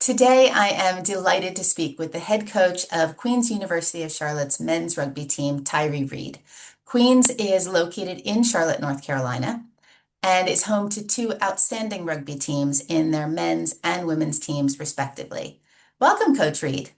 Today, I am delighted to speak with the head coach of Queen's University of Charlotte's men's rugby team, Tyree Reed. Queen's is located in Charlotte, North Carolina, and is home to two outstanding rugby teams in their men's and women's teams, respectively. Welcome, Coach Reed.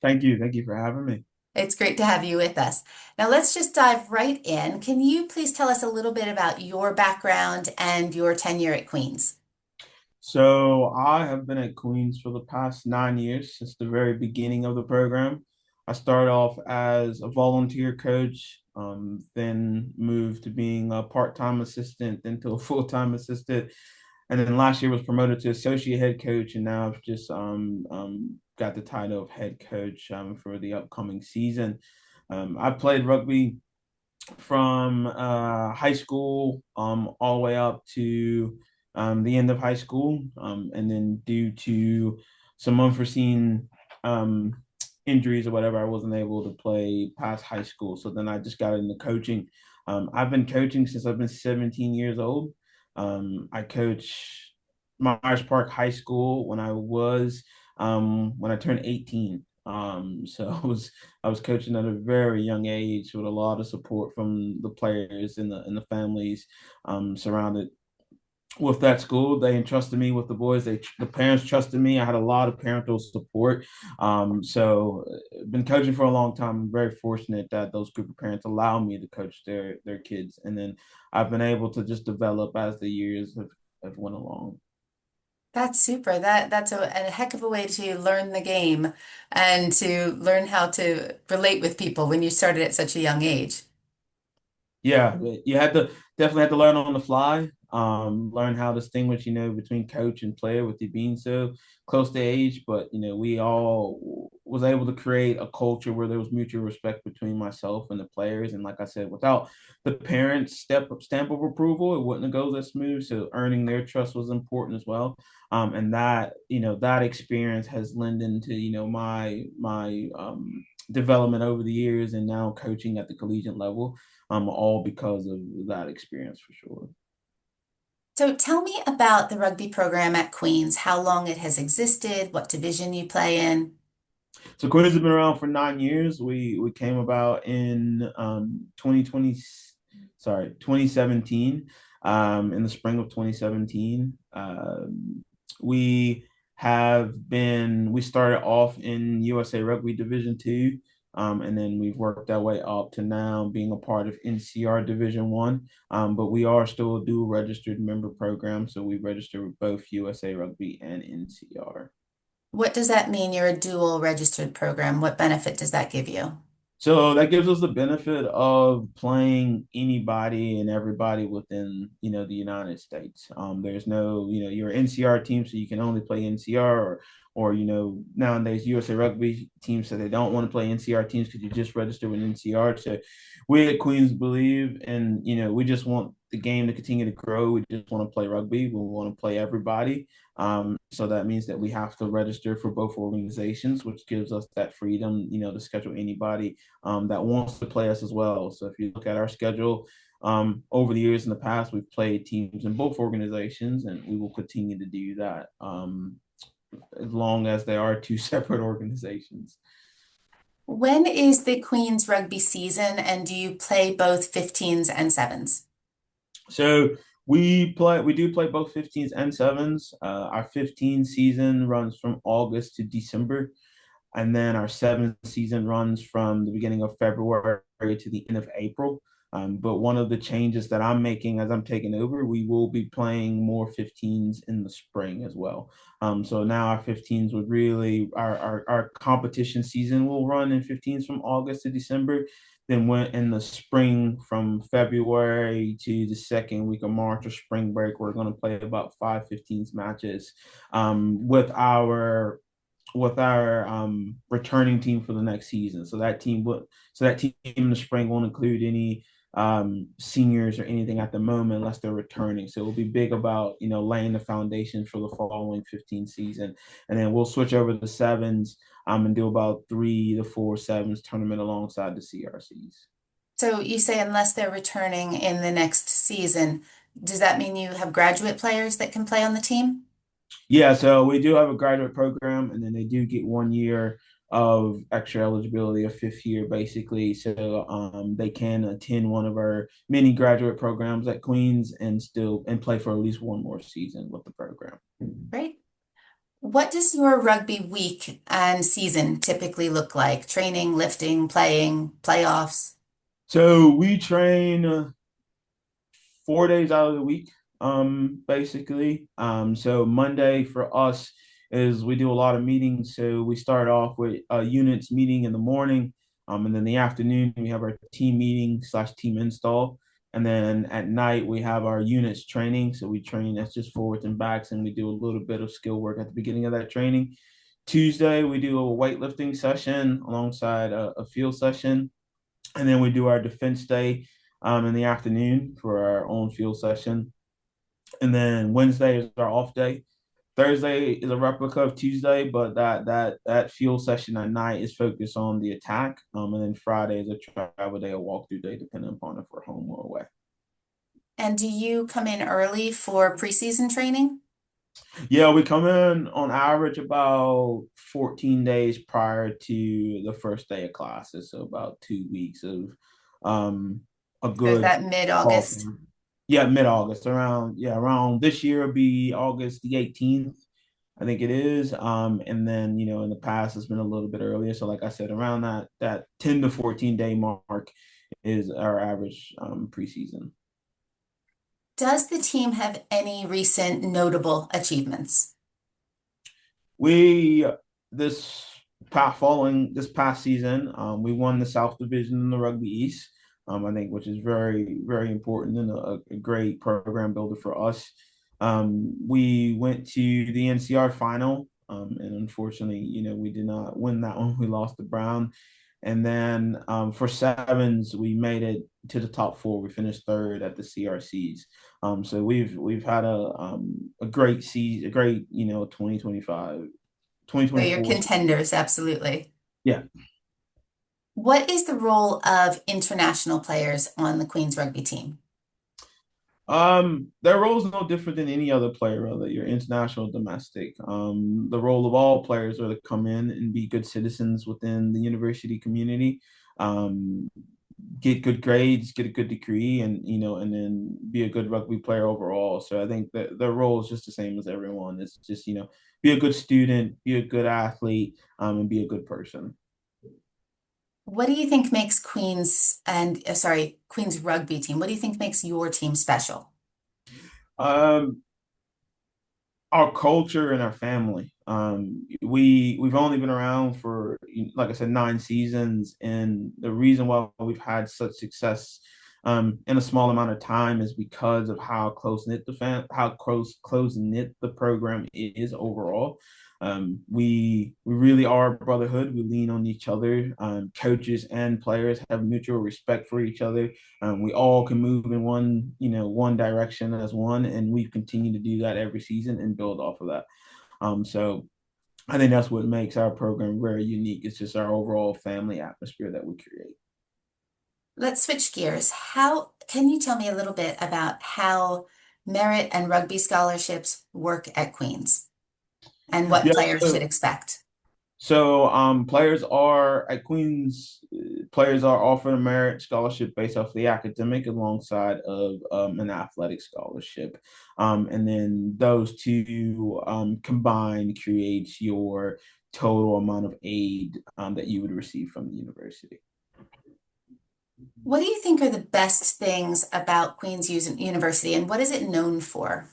Thank you. Thank you for having me. It's great to have you with us. Now, let's just dive right in. Can you please tell us a little bit about your background and your tenure at Queen's? So I have been at Queens for the past 9 years, since the very beginning of the program. I started off as a volunteer coach, then moved to being a part-time assistant, then to a full-time assistant, and then last year was promoted to associate head coach, and now I've just got the title of head coach for the upcoming season. I've played rugby from high school all the way up to the end of high school. And then due to some unforeseen um, injuries or whatever, I wasn't able to play past high school. So then I just got into coaching. I've been coaching since I've been 17 years old. I coach Myers Park High School when I turned 18. So I was coaching at a very young age with a lot of support from the players and the families surrounded with that school. They entrusted me with the boys. The parents trusted me. I had a lot of parental support. So been coaching for a long time. I'm very fortunate that those group of parents allow me to coach their kids, and then I've been able to just develop as the years have went along. That's super. That's a heck of a way to learn the game and to learn how to relate with people when you started at such a young age. Yeah, you had to definitely had to learn on the fly. Learn how to distinguish, between coach and player with you being so close to age. But we all was able to create a culture where there was mutual respect between myself and the players. And like I said, without the parents' stamp of approval, it wouldn't have gone that smooth. So earning their trust was important as well. And that experience has lent into my development over the years, and now coaching at the collegiate level, all because of that experience for sure. So tell me about the rugby program at Queen's, how long it has existed, what division you play in. So Queens has been around for 9 years. We came about in 2020, sorry, 2017, in the spring of 2017. We we started off in USA Rugby Division Two. And then we've worked our way up to now being a part of NCR Division One. But we are still a dual registered member program, so we register with both USA Rugby and NCR. What does that mean? You're a dual registered program. What benefit does that give you? So that gives us the benefit of playing anybody and everybody within, the United States. There's no, you're an NCR team, so you can only play NCR, or nowadays USA Rugby teams say they don't want to play NCR teams because you just registered with NCR. So we at Queens believe, and we just want the game to continue to grow. We just want to play rugby. We want to play everybody. So that means that we have to register for both organizations, which gives us that freedom, to schedule anybody that wants to play us as well. So if you look at our schedule, over the years in the past, we've played teams in both organizations, and we will continue to do that as long as they are two separate organizations. When is the Queen's rugby season, and do you play both 15s and 7s? So we do play both 15s and sevens. Our 15 season runs from August to December, and then our seventh season runs from the beginning of February to the end of April. But one of the changes that I'm making as I'm taking over, we will be playing more 15s in the spring as well. So now our 15s would really, our competition season will run in 15s from August to December. Then went in the spring from February to the second week of March or spring break. We're going to play about five 15s matches with our returning team for the next season. So that team in the spring won't include any seniors or anything at the moment unless they're returning. So it will be big about laying the foundation for the following 15 season, and then we'll switch over to the sevens and do about 3 to 4 sevens tournament alongside the CRCs. So you say unless they're returning in the next season, does that mean you have graduate players that can play on the team? Yeah, so we do have a graduate program, and then they do get 1 year of extra eligibility, a fifth year basically. So they can attend one of our many graduate programs at Queens and still and play for at least one more season with the program. Great. What does your rugby week and season typically look like? Training, lifting, playing, playoffs? So we train 4 days out of the week, basically. So Monday for us is we do a lot of meetings. So we start off with a units meeting in the morning, and then the afternoon we have our team meeting slash team install. And then at night we have our units training. So we train that's just forwards and backs, and we do a little bit of skill work at the beginning of that training. Tuesday we do a weightlifting session alongside a field session, and then we do our defense day in the afternoon for our own field session. And then Wednesday is our off day. Thursday is a replica of Tuesday, but that field session at night is focused on the attack. And then Friday is a travel day, a walkthrough day, depending upon if we're home or away. And do you come in early for preseason training? Yeah, we come in on average about 14 days prior to the first day of classes, so about 2 weeks of um, a So is good that mid-August? yeah, mid-August, around this year will be August the 18th, I think it is. And then, in the past it's been a little bit earlier. So like I said, around that 10 to 14 day mark is our average preseason. Does the team have any recent notable achievements? We this this past season, we won the South Division in the Rugby East. I think, which is very, very important and a great program builder for us. We went to the NCR final, and unfortunately, we did not win that one. We lost to Brown. And then for sevens, we made it to the top four. We finished third at the CRCs. So we've had a great season, a great 2025, So you're 2024 season. contenders, absolutely. Yeah. What is the role of international players on the Queen's rugby team? Their role is no different than any other player, whether you're international or domestic. The role of all players are to come in and be good citizens within the university community, um, get good grades, get a good degree, and then be a good rugby player overall. So I think that their role is just the same as everyone. It's just be a good student, be a good athlete, and be a good person. What do you think makes Queen's rugby team? What do you think makes your team special? Um, our culture and our family. We've only been around for, like I said, 9 seasons, and the reason why we've had such success in a small amount of time is because of how close knit the program is overall. We really are a brotherhood. We lean on each other. Coaches and players have mutual respect for each other. We all can move in one direction as one, and we continue to do that every season and build off of that. So I think that's what makes our program very unique. It's just our overall family atmosphere that we create. Let's switch gears. How can you tell me a little bit about how merit and rugby scholarships work at Queen's and what Yeah. players should expect? So players are at Queens. Players are offered a merit scholarship based off the academic alongside of an athletic scholarship, and then those two combined creates your total amount of aid that you would receive from the university. What do you think are the best things about University and what is it known for?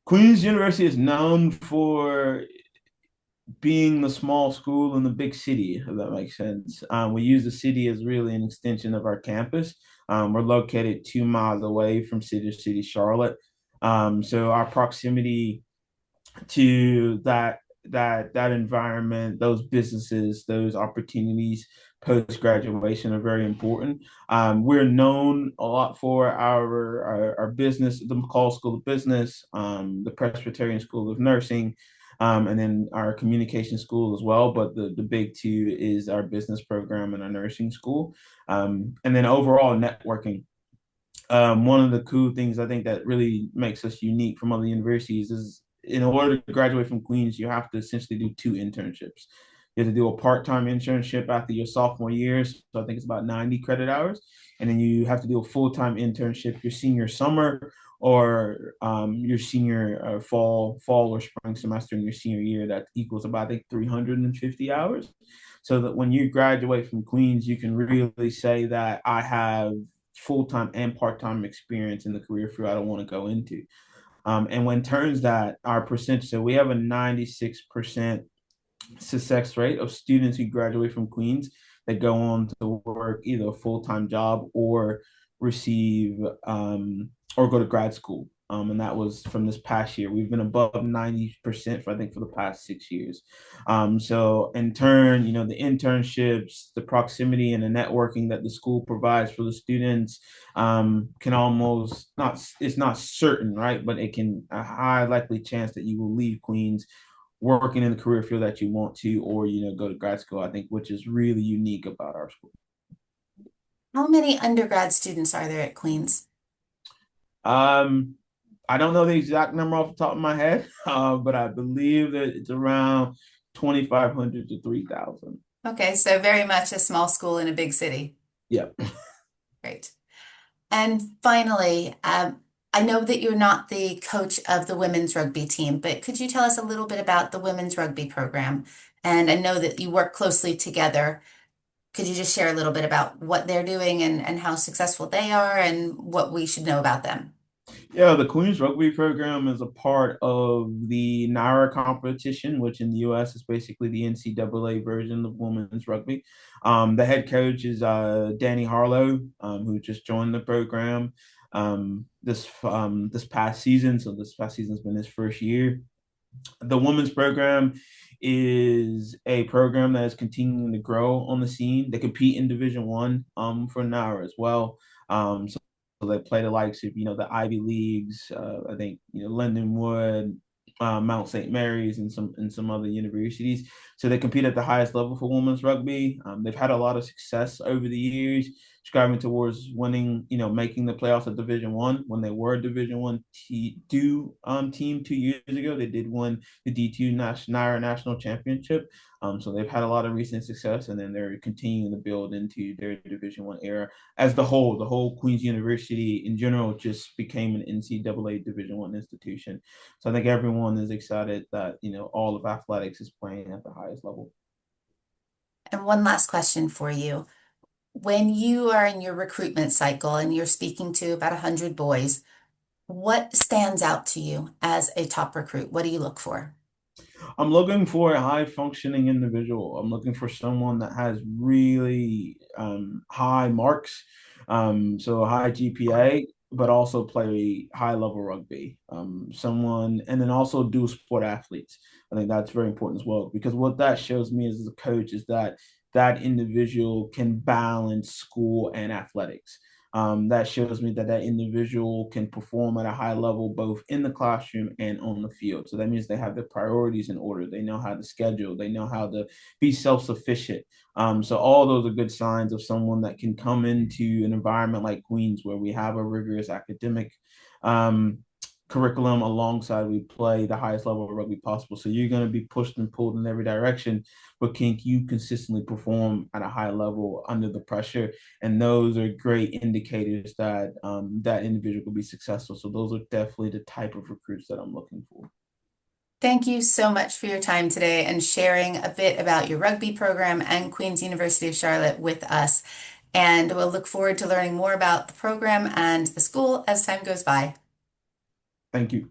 Queens University is known for being the small school in the big city, if that makes sense. We use the city as really an extension of our campus. We're located 2 miles away from City Charlotte. So our proximity to that environment, those businesses, those opportunities post graduation are very important. We're known a lot for our business, the McCall School of Business, the Presbyterian School of Nursing, and then our communication school as well. But the big two is our business program and our nursing school, and then overall networking. One of the cool things I think that really makes us unique from other universities is in order to graduate from Queens, you have to essentially do two internships. You have to do a part-time internship after your sophomore year, so I think it's about 90 credit hours, and then you have to do a full-time internship your senior summer or your senior fall or spring semester in your senior year. That equals about I think 350 hours. So that when you graduate from Queens, you can really say that I have full-time and part-time experience in the career field I don't want to go into. And when turns that our percentage, so we have a 96% success rate of students who graduate from Queens that go on to work either a full-time job or receive or go to grad school. And that was from this past year. We've been above 90% for I think for the past 6 years. So in turn, the internships, the proximity and the networking that the school provides for the students can almost not, it's not certain, right? But it can a high likely chance that you will leave Queens working in the career field that you want to, or go to grad school. I think, which is really unique about our school. How many undergrad students are there at Queens? Um, I don't know the exact number off the top of my head, but I believe that it's around 2,500 to 3,000. Okay, so very much a small school in a big city. Yeah. Great. And finally, I know that you're not the coach of the women's rugby team, but could you tell us a little bit about the women's rugby program? And I know that you work closely together. Could you just share a little bit about what they're doing and how successful they are and what we should know about them? Yeah, the Queen's Rugby program is a part of the NARA competition, which in the US is basically the NCAA version of women's rugby. The head coach is Danny Harlow, who just joined the program this past season. So this past season's been his first year. The women's program is a program that is continuing to grow on the scene. They compete in Division One for NARA as well. So they play the likes of the Ivy Leagues. I think Lindenwood, Mount St. Mary's, and some other universities. So they compete at the highest level for women's rugby. They've had a lot of success over the years, striving towards winning, making the playoffs at Division One. When they were a Division One team 2 years ago, they did win the D2 National Championship. So they've had a lot of recent success, and then they're continuing to build into their Division One era. As the whole Queen's University in general just became an NCAA Division One institution. So I think everyone is excited that all of athletics is playing at the highest level. And one last question for you. When you are in your recruitment cycle and you're speaking to about 100 boys, what stands out to you as a top recruit? What do you look for? I'm looking for a high functioning individual. I'm looking for someone that has really high marks, so a high GPA, but also play high level rugby. Someone, and then also dual sport athletes. I think that's very important as well because what that shows me as a coach is that that individual can balance school and athletics. That shows me that that individual can perform at a high level both in the classroom and on the field. So that means they have their priorities in order. They know how to schedule. They know how to be self-sufficient. So all those are good signs of someone that can come into an environment like Queens where we have a rigorous academic um, curriculum alongside we play the highest level of rugby possible. So you're going to be pushed and pulled in every direction, but can you consistently perform at a high level under the pressure? And those are great indicators that that individual will be successful. So those are definitely the type of recruits that I'm looking for. Thank you so much for your time today and sharing a bit about your rugby program and Queen's University of Charlotte with us. And we'll look forward to learning more about the program and the school as time goes by. Thank you.